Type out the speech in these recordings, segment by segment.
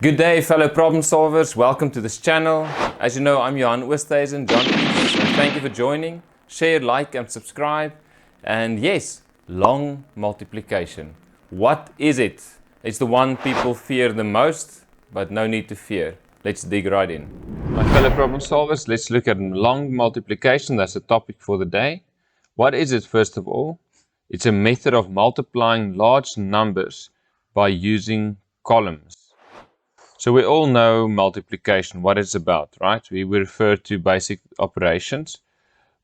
Good day, fellow problem solvers. Welcome to this channel. As you know, I'm Oosthuizen, John. Thank you for joining. Share, like, and subscribe. And yes, long multiplication. What is it? It's the one people fear the most, but no need to fear. Let's dig right in. My fellow problem solvers, let's look at long multiplication. That's the topic for the day. What is it, first of all? It's a method of multiplying large numbers by using columns. So we all know multiplication, what it's about, right? We refer to basic operations.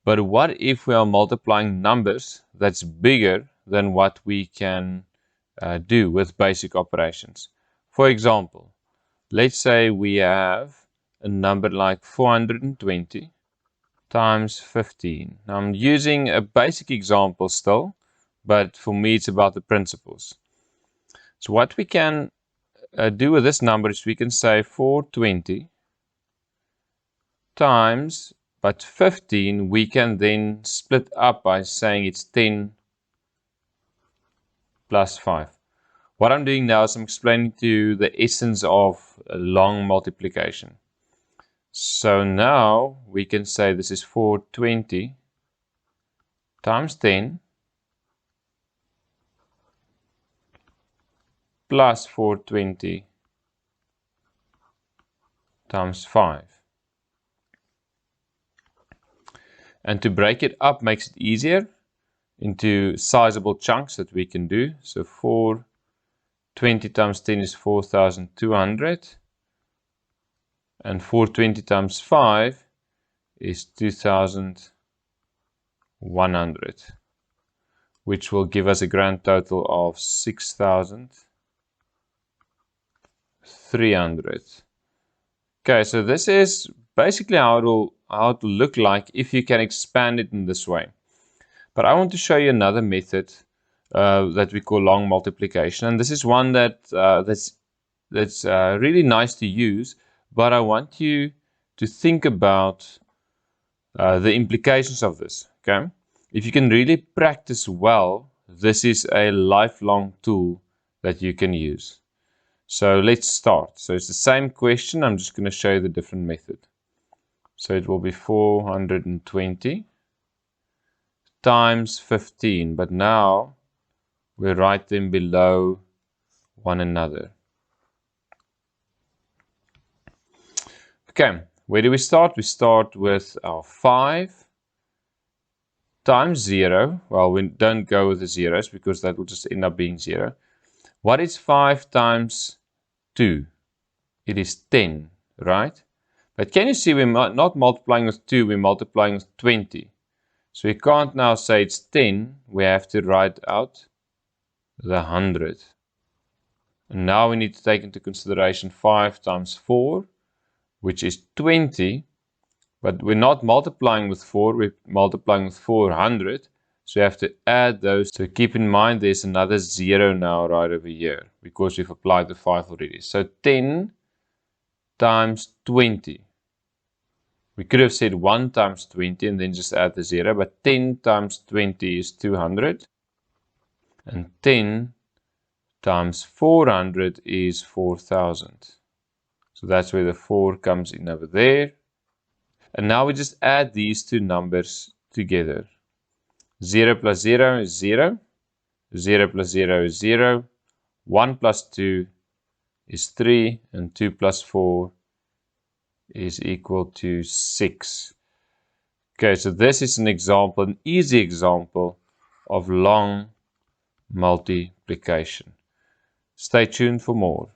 But what if we are multiplying numbers that's bigger than what we can do with basic operations? For example, let's say we have a number like 420 times 15. Now I'm using a basic example still, but for me it's about the principles. So what we can do with this number is we can say 420 times, but 15 we can then split up by saying it's 10 plus 5. What I'm doing now is I'm explaining to you the essence of a long multiplication. So now we can say this is 420 times 10 plus 420 times 5. And to break it up makes it easier into sizable chunks that we can do. So 420 times 10 is 4,200. And 420 times 5 is 2,100. Which will give us a grand total of 6,300. Okay, so this is basically how it will look like if you can expand it in this way. But I want to show you another method that we call long multiplication, and this is one that's really nice to use. But I want you to think about the implications of this. Okay, if you can really practice well, this is a lifelong tool that you can use. So let's start. So it's the same question. I'm just going to show you the different method. So it will be 420 times 15. But now we write them below one another. Okay, where do we start? We start with our 5 times 0. Well, we don't go with the zeros because that will just end up being 0. What is 5 times 2? It is 10, right? But can you see we're not multiplying with 2, we're multiplying with 20. So we can't now say it's 10, we have to write out the 100. And now we need to take into consideration 5 times 4, which is 20. But we're not multiplying with 4, we're multiplying with 400. So you have to add those. So keep in mind there's another 0 now right over here because we've applied the 5 already. So 10 times 20. We could have said 1 times 20 and then just add the 0. But 10 times 20 is 200. And 10 times 400 is 4,000. So that's where the 4 comes in over there. And now we just add these two numbers together. 0 plus 0 is 0. 0 plus 0 is 0. 1 plus 2 is 3. And 2 plus 4 is equal to 6. Okay, so this is an example, an easy example of long multiplication. Stay tuned for more.